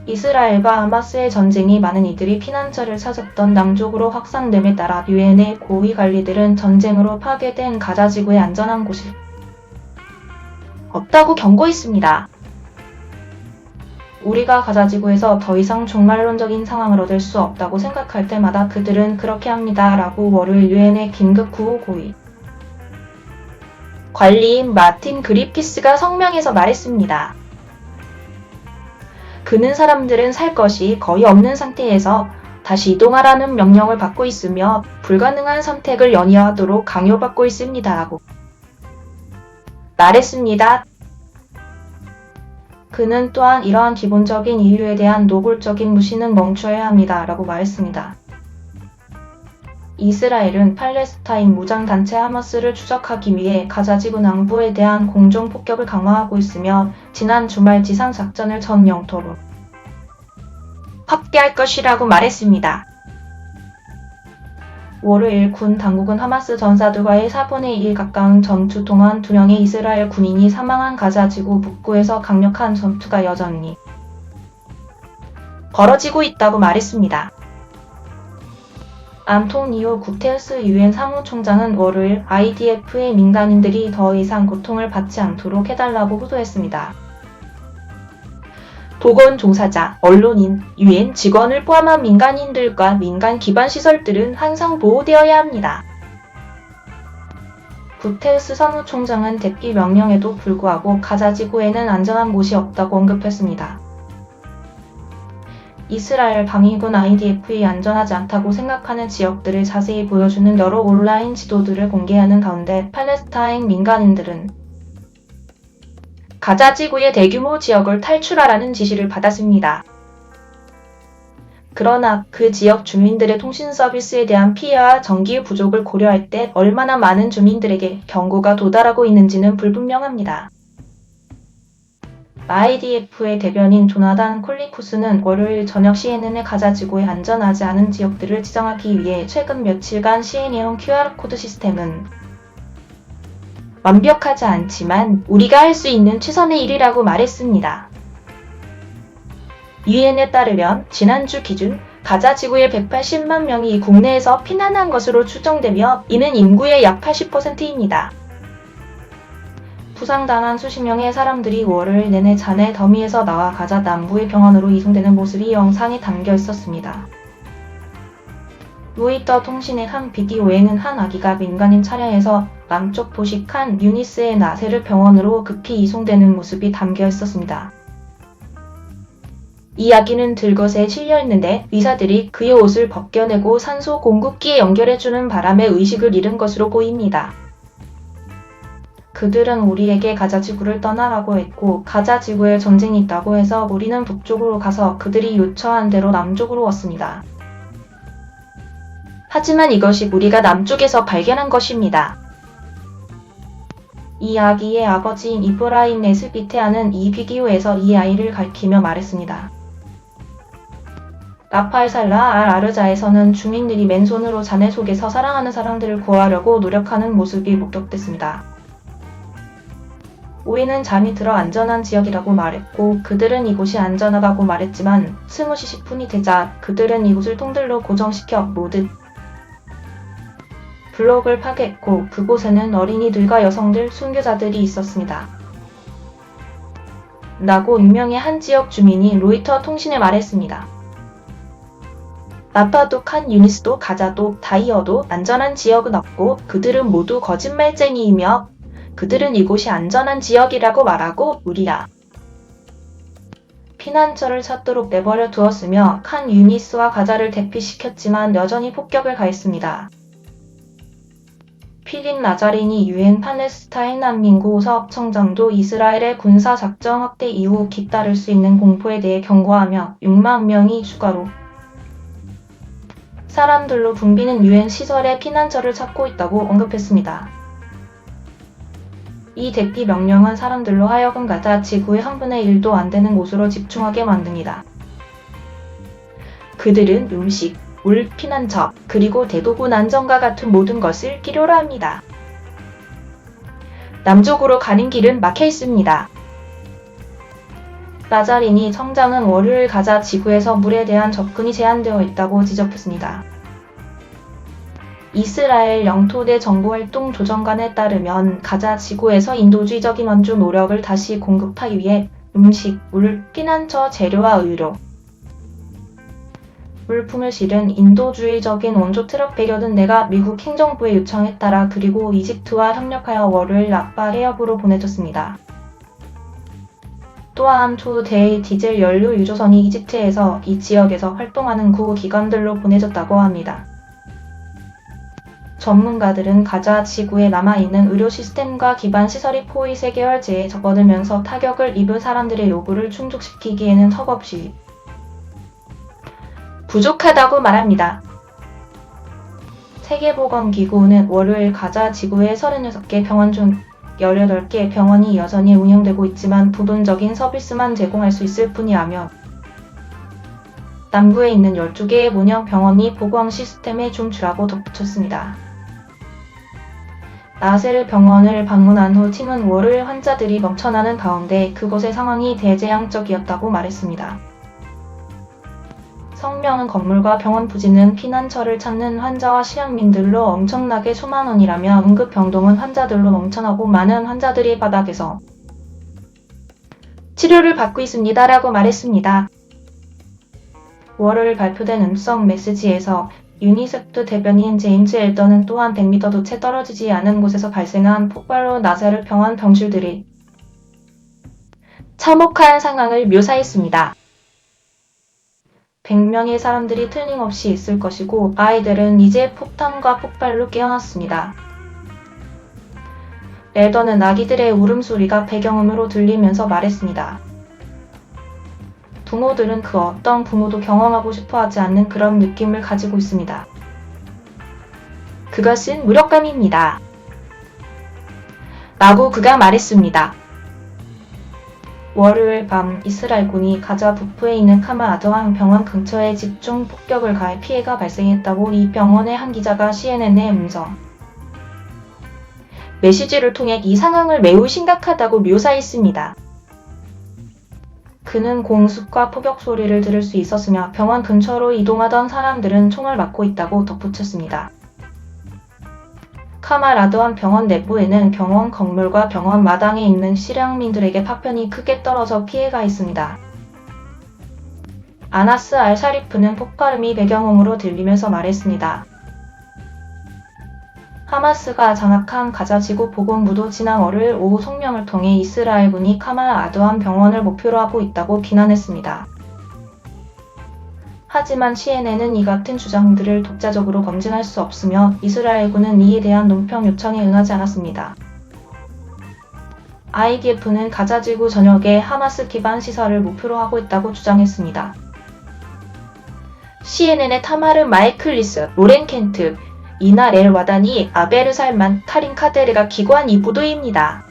이스라엘과 하마스의 전쟁이 많은 이들이 피난처를 찾았던 남쪽으로 확산됨에 따라 유엔의 고위 관리들은 전쟁으로 파괴된 가자 지구의 안전한 곳이 없다고 경고했습니다. 우리가 가자 지구에서 더 이상 종말론적인 상황을 얻을 수 없다고 생각할 때마다 그들은 그렇게 합니다. 라고 월요일 유엔의 긴급 구호 고위 관리인 마틴 그리피스가 성명에서 말했습니다. 그는 사람들은 살 것이 거의 없는 상태에서 다시 이동하라는 명령을 받고 있으며 불가능한 선택을 연이어하도록 강요받고 있습니다. 라고 말했습니다. 그는 또한 이러한 기본적인 인류에 대한 노골적인 무시는 멈춰야 합니다. 라고 말했습니다. 이스라엘은 팔레스타인 무장단체 하마스를 추적하기 위해 가자지구 남부에 대한 공중폭격을 강화하고 있으며 지난 주말 지상작전을 전 영토로 확대할 것이라고 말했습니다. 월요일 군 당국은 하마스 전사들과의 4분의 1 가까운 전투 동안 2명의 이스라엘 군인이 사망한 가자지구 북부에서 강력한 전투가 여전히 벌어지고 있다고 말했습니다. 안토니오 구테르스 유엔 사무총장은 월요일 IDF의 민간인들이 더 이상 고통을 받지 않도록 해달라고 호소했습니다. 보건 종사자, 언론인, 유엔 직원을 포함한 민간인들과 민간 기반 시설들은 항상 보호되어야 합니다. 구테르스 사무총장은 대피 명령에도 불구하고 가자 지구에는 안전한 곳이 없다고 언급했습니다. 이스라엘 방위군 IDF이 안전하지 않다고 생각하는 지역들을 자세히 보여주는 여러 온라인 지도들을 공개하는 가운데 팔레스타인 민간인들은 가자 지구의 대규모 지역을 탈출하라는 지시를 받았습니다. 그러나 그 지역 주민들의 통신 서비스에 대한 피해와 전기 부족을 고려할 때 얼마나 많은 주민들에게 경고가 도달하고 있는지는 불분명합니다. IDF의 대변인 조나단 콜리쿠스는 월요일 저녁 CNN의 가자 지구의 안전하지 않은 지역들을 지정하기 위해 최근 며칠간 CNN용 QR코드 시스템은 완벽하지 않지만 우리가 할 수 있는 최선의 일이라고 말했습니다. 유엔에 따르면 지난주 기준 가자 지구의 180만 명이 국내에서 피난한 것으로 추정되며 이는 인구의 약 80%입니다. 부상당한 수십 명의 사람들이 월요일 내내 잔해 더미에서 나와 가자 남부의 병원으로 이송되는 모습이 영상에 담겨 있었습니다. 로이터 통신의 한 비디오에는 한 아기가 민간인 차량에서 남쪽 도시 칸 유니스의 나세르 병원으로 급히 이송되는 모습이 담겨 있었습니다. 이 아기는 들것에 실려 있는데 의사들이 그의 옷을 벗겨내고 산소 공급기에 연결해주는 바람에 의식을 잃은 것으로 보입니다. 그들은 우리에게 가자 지구를 떠나라고 했고 가자 지구에 전쟁이 있다고 해서 우리는 북쪽으로 가서 그들이 요청한 대로 남쪽으로 왔습니다. 하지만 이것이 우리가 남쪽에서 발견한 것입니다. 이 아기의 아버지인 이브라임 네스비테아는 이 비디오에서 이 아이를 가리키며 말했습니다. 라파엘살라 알-아르자에서는 주민들이 맨손으로 잔해 속에서 사랑하는 사람들을 구하려고 노력하는 모습이 목격됐습니다. 우리는 잠이 들어 안전한 지역이라고 말했고 그들은 이곳이 안전하다고 말했지만 20시 10분이 되자 그들은 이곳을 통들로 고정시켜 모든 블록을 파괴했고 그곳에는 어린이들과 여성들, 순교자들이 있었습니다. 라고 유명의 한 지역 주민이 로이터 통신에 말했습니다. 라파도 칸 유니스도 가자도 다이어도 안전한 지역은 없고 그들은 모두 거짓말쟁이이며 그들은 이곳이 안전한 지역이라고 말하고 우리가 피난처를 찾도록 내버려 두었으며 칸 유니스와 가자를 대피시켰지만 여전히 폭격을 가했습니다. 필립 라자리니 유엔 팔레스타인 난민구 사업청장도 이스라엘의 군사작전 확대 이후 뒤따를 수 있는 공포에 대해 경고하며 6만 명이 추가로 사람들로 붐비는 유엔 시설에 피난처를 찾고 있다고 언급했습니다. 이 대피 명령은 사람들로 하여금 가자 지구의 1분의 1도 안 되는 곳으로 집중하게 만듭니다. 그들은 음식, 물, 피난처, 그리고 대도군 안전과 같은 모든 것을 필요로 합니다. 남쪽으로 가는 길은 막혀 있습니다. 라자리니 청장은 월요일 가자 지구에서 물에 대한 접근이 제한되어 있다고 지적했습니다. 이스라엘 영토대 정보활동조정관에 따르면 가자 지구에서 인도주의적인 원주 노력을 다시 공급하기 위해 음식, 물, 피난처, 재료와 의료, 물품을 실은 인도주의적인 원조 트럭 100여 대가 미국 행정부의 요청에 따라 그리고 이집트와 협력하여 월요일 라파 해협으로 보내졌습니다. 또한 초대의 디젤 연료 유조선이 이집트에서 이 지역에서 활동하는 구호기관들로 보내졌다고 합니다. 전문가들은 가자 지구에 남아있는 의료 시스템과 기반 시설이 포위 3개월째에 접어들면서 타격을 입은 사람들의 요구를 충족시키기에는 턱없이 부족하다고 말합니다. 세계보건기구는 월요일 가자 지구의 36개 병원 중 18개 병원이 여전히 운영되고 있지만 부분적인 서비스만 제공할 수 있을 뿐이라며 남부에 있는 12개의 모형 병원이 보건 시스템에 좀주라고 덧붙였습니다. 나세르 병원을 방문한 후 팀은 월요일 환자들이 넘쳐나는 가운데 그곳의 상황이 대재앙적이었다고 말했습니다. 성명은 건물과 병원 부지는 피난처를 찾는 환자와 실향민들로 엄청나게 수만 원이라며 응급병동은 환자들로 넘쳐나고 많은 환자들이 바닥에서 치료를 받고 있습니다라고 말했습니다. 월요일 발표된 음성 메시지에서 유니세프 대변인 제임스 엘더는 또한 100m도 채 떨어지지 않은 곳에서 발생한 폭발로 나세르 병원 병실들이 참혹한 상황을 묘사했습니다. 100명의 사람들이 틀림없이 있을 것이고 아이들은 이제 폭탄과 폭발로 깨어났습니다. 엘더는 아기들의 울음소리가 배경음으로 들리면서 말했습니다. 부모들은 그 어떤 부모도 경험하고 싶어하지 않는 그런 느낌을 가지고 있습니다. 그것은 무력감입니다. 라고 그가 말했습니다. 월요일 밤 이스라엘군이 가자 북부에 있는 카말 아드완 병원 근처에 집중 폭격을 가해 피해가 발생했다고 이 병원의 한 기자가 CNN에 음성 메시지를 통해 이 상황을 매우 심각하다고 묘사했습니다. 그는 공습과 포격 소리를 들을 수 있었으며 병원 근처로 이동하던 사람들은 총을 맞고 있다고 덧붙였습니다. 카말 아드완 병원 내부에는 병원 건물과 병원 마당에 있는 실향민들에게 파편이 크게 떨어져 피해가 있습니다. 아나스 알 샤리프는 폭발음이 배경음으로 들리면서 말했습니다. 하마스가 장악한 가자 지구 보건부도 지난 월요일 오후 성명을 통해 이스라엘군이 카말 아드완 병원을 목표로 하고 있다고 비난했습니다. 하지만 CNN은 이 같은 주장들을 독자적으로 검증할 수 없으며 이스라엘군은 이에 대한 논평 요청에 응하지 않았습니다. IDF는 가자 지구 전역에 하마스 기반 시설을 목표로 하고 있다고 주장했습니다. CNN의 타마르 마이클리스, 로렌 켄트, 이날 엘 와다니, 아베르 살만, 카린 카데르가 기고한 이 보도입니다.